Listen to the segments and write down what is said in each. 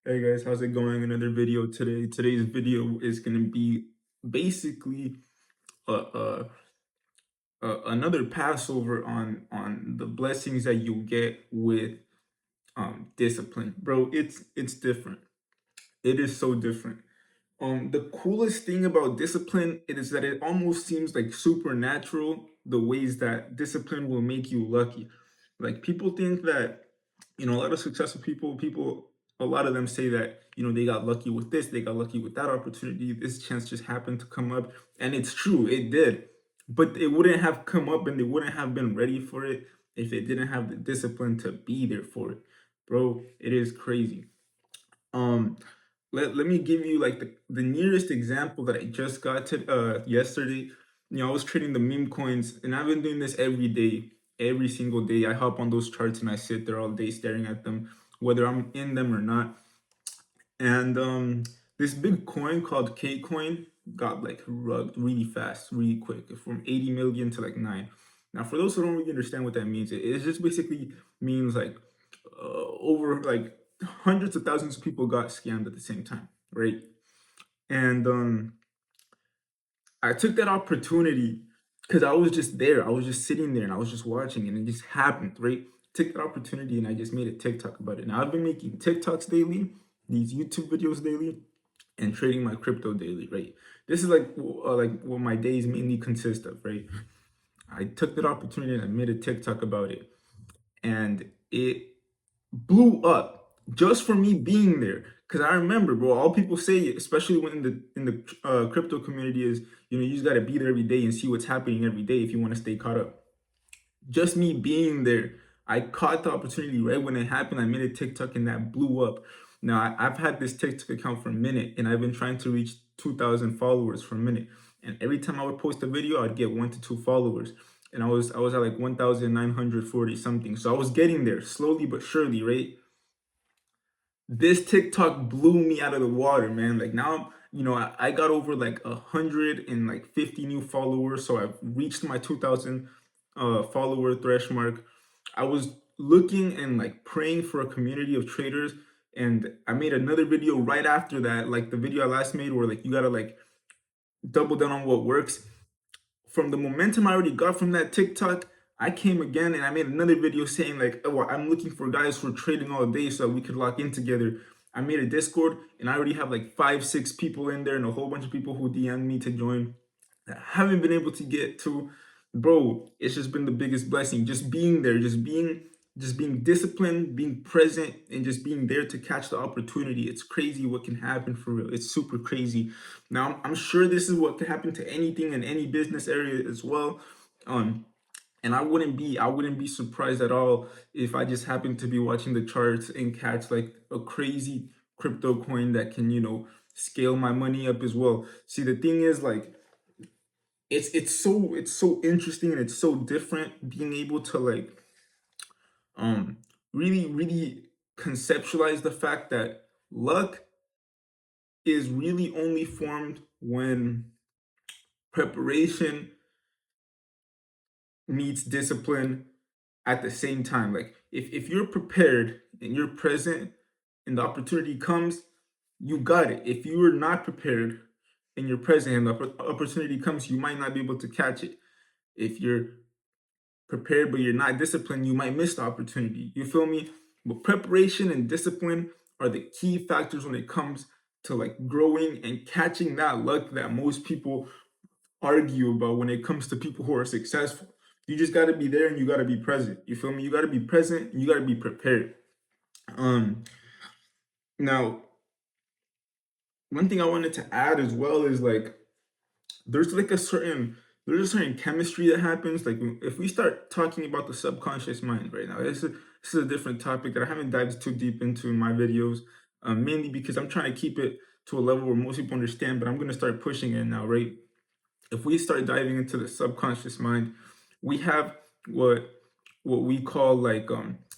Hey guys, how's it going? Another video today. Today's video is going to be basically uh, uh, another Passover on the blessings that you get with discipline, bro. It's different. It is so different. The coolest thing about discipline is that it almost seems like supernatural. The ways that discipline will make you lucky. Like people think that a lot of successful people, a lot of them say that they got lucky with this, they got lucky with that opportunity, this chance just happened to come up, and it's true, it did, but it wouldn't have come up and they wouldn't have been ready for it if it didn't have the discipline to be there for it, bro. It is crazy. um let me give you like the nearest example that I just got to yesterday. I was trading the meme coins and I've been doing this every day. Every single day I hop on those charts and I sit there all day staring at them, whether I'm in them or not. And this big coin called K coin got like rugged really fast, really quick, from 80 million to like 9. Now for those who don't really understand what that means, it just basically means like over like hundreds of thousands of people got scammed at the same time, right? And I took that opportunity because I was just there. I was just sitting there and I was just watching, and it just happened, right? Took that opportunity and I just made a TikTok about it. Now I've been making TikToks daily, these YouTube videos daily, and trading my crypto daily, right? This is like what my days mainly consist of, right? I took that opportunity and I made a TikTok about it, and it blew up just for me being there. Because I remember, bro, all people say, especially when in the crypto community, is you just got to be there every day and see what's happening every day if you want to stay caught up. Just me being there, I caught the opportunity right when it happened. I made a TikTok and that blew up. Now I've had this TikTok account for a minute and I've been trying to reach 2,000 followers for a minute. And every time I would post a video, I'd get 1 to 2 followers. And I was at like 1,940 something. So I was getting there slowly but surely, right? This TikTok blew me out of the water, man. Like now, I got over like 150 new followers, so I've reached my 2,000 follower thresh mark. I was looking and like praying for a community of traders, and I made another video right after that, like the video I last made, where like you gotta like double down on what works. From the momentum I already got from that TikTok, I came again and I made another video saying like, oh, I'm looking for guys who are trading all day so that we could lock in together. I made a Discord and I already have like 5, 6 people in there and a whole bunch of people who DM me to join. I haven't been able to get to. Bro, it's just been the biggest blessing. Just being there, just being disciplined, being present, and just being there to catch the opportunity. It's crazy what can happen for real. It's super crazy. Now, I'm sure this is what can happen to anything in any business area as well. Um, and I wouldn't be surprised at all if I just happened to be watching the charts and catch like a crazy crypto coin that can, scale my money up as well. See, the thing is like it's so interesting and it's so different being able to like um really conceptualize the fact that luck is really only formed when preparation meets discipline at the same time. Like if you're prepared and you're present and the opportunity comes, you got it. If you are not prepared and you're present and the opportunity comes, you might not be able to catch it. If you're prepared but you're not disciplined, you might miss the opportunity. You feel me? But preparation and discipline are the key factors when it comes to like growing and catching that luck that most people argue about when it comes to people who are successful. You just got to be there and you got to be present. You feel me? You got to be present and you got to be prepared. Um Now, one thing I wanted to add as well is like there's like a certain chemistry that happens like if we start talking about the subconscious mind right now. This is a different topic that I haven't dived too deep into in my videos, mainly because I'm trying to keep it to a level where most people understand, but I'm going to start pushing it now, right? If we start diving into the subconscious mind, we have what we call like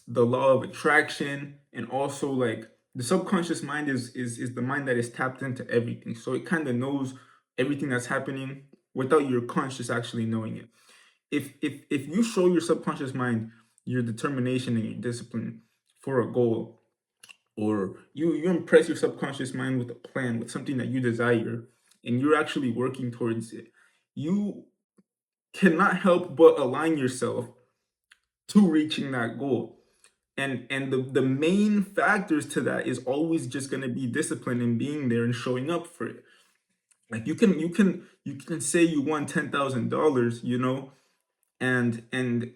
the law of attraction, and also like the subconscious mind is the mind that is tapped into everything, so it kind of knows everything that's happening without your conscious actually knowing it. If you show your subconscious mind your determination and your discipline for a goal, or you impress your subconscious mind with a plan, with something that you desire, and you're actually working towards it, you cannot help but align yourself to reaching that goal. And the main factors to that is always just going to be discipline and being there and showing up for it. Like you can say you won $10,000, and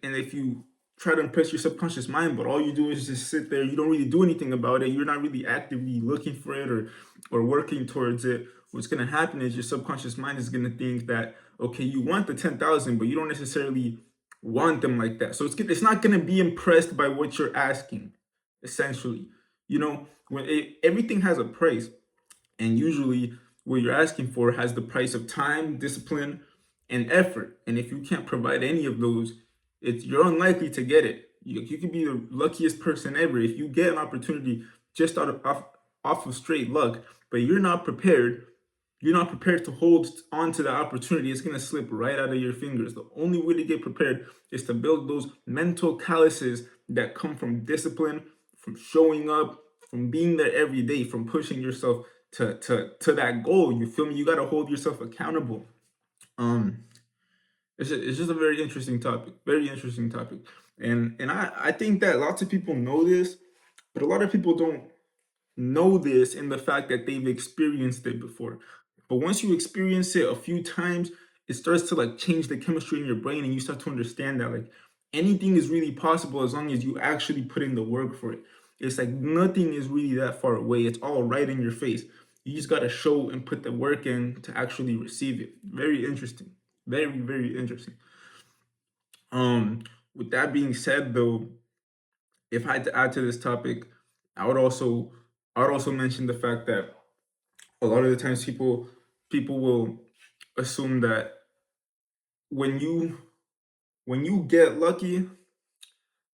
if you try to impress your subconscious mind, but all you do is just sit there, you don't really do anything about it, you're not really actively looking for it or working towards it, what's going to happen is your subconscious mind is going to think that, okay, you want the 10,000, but you don't necessarily want them like that. So it's not going to be impressed by what you're asking, essentially. Everything has a price, and usually what you're asking for has the price of time, discipline, and effort. And if you can't provide any of those, you're unlikely to get it. You could be the luckiest person ever. If you get an opportunity just off of straight luck, but you're not prepared to hold on to the opportunity, it's going to slip right out of your fingers. The only way to get prepared is to build those mental calluses that come from discipline, from showing up, from being there every day, from pushing yourself to that goal. You feel me? You got to hold yourself accountable. Um, it's just a very interesting topic, very interesting topic, and I think that lots of people know this, but a lot of people don't know this in the fact that they've experienced it before. But once you experience it a few times, it starts to like change the chemistry in your brain, and you start to understand that like anything is really possible as long as you actually put in the work for it. It's like nothing is really that far away. It's all right in your face. You just gotta show and put the work in to actually receive it. Very interesting. Very, very interesting. Um, with that being said though, if I had to add to this topic, I would also I would also mention the fact that a lot of the times people will assume that when you when you get lucky,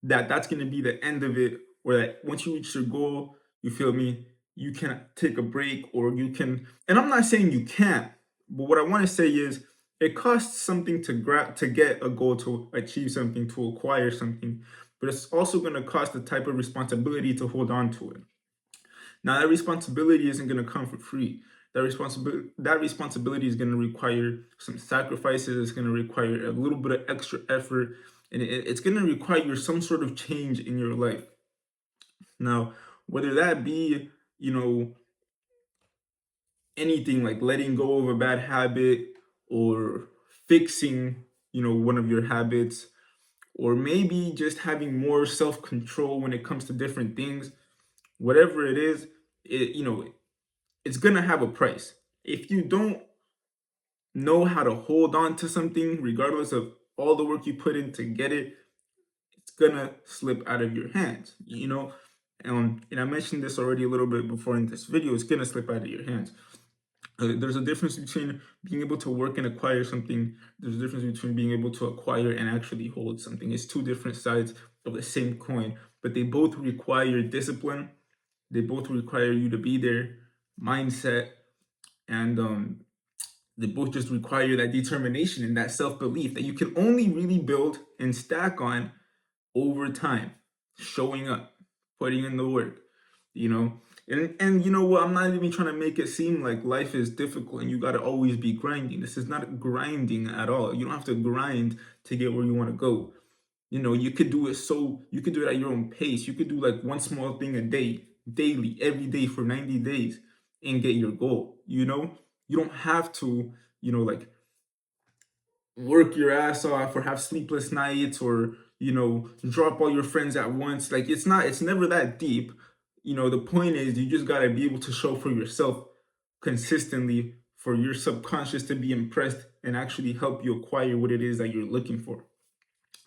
that's going to be the end of it, or that once you reach your goal, you feel me, you can take a break, or you can, and I'm not saying you can't, but what I want to say is it costs something to get a goal, to achieve something, to acquire something, but it's also going to cost the type of responsibility to hold on to it. Now that responsibility isn't going to come for free. That responsibility is going to require some sacrifices. It's going to require a little bit of extra effort, and it's going to require some sort of change in your life. Now, whether that be, you know, anything like letting go of a bad habit, or fixing, one of your habits, or maybe just having more self-control when it comes to different things, whatever it is, it's gonna have a price. If you don't know how to hold on to something, regardless of all the work you put in to get it, it's gonna slip out of your hands. And I mentioned this already a little bit before in this video. It's gonna slip out of your hands. There's a difference between being able to work and acquire something. There's a difference between being able to acquire and actually hold something. It's two different sides of the same coin, but they both require discipline. They both require you to be there, mindset, and they both just require that determination and that self-belief that you can only really build and stack on over time, showing up, putting in the work, you know. And you know what, I'm not even trying to make it seem like life is difficult and you got to always be grinding. This is not grinding at all. You don't have to grind to get where you want to go. You could do it at your own pace. You could do like one small thing a day, daily, every day for 90 days, and get your goal. You don't have to, like, work your ass off or have sleepless nights, or drop all your friends at once. Like, it's never that deep. The point is, you just got to be able to show for yourself consistently, for your subconscious to be impressed and actually help you acquire what it is that you're looking for.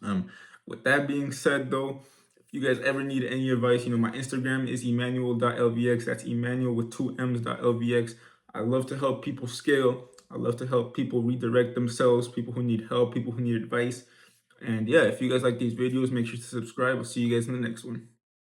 um with that being said though, if you guys ever need any advice, my Instagram is emmanuel.lvx. That's Emmanuel with two m's.lvx. I love to help people scale. I love to help people redirect themselves, people who need help, people who need advice. And yeah, if you guys like these videos, make sure to subscribe. I'll see you guys in the next one.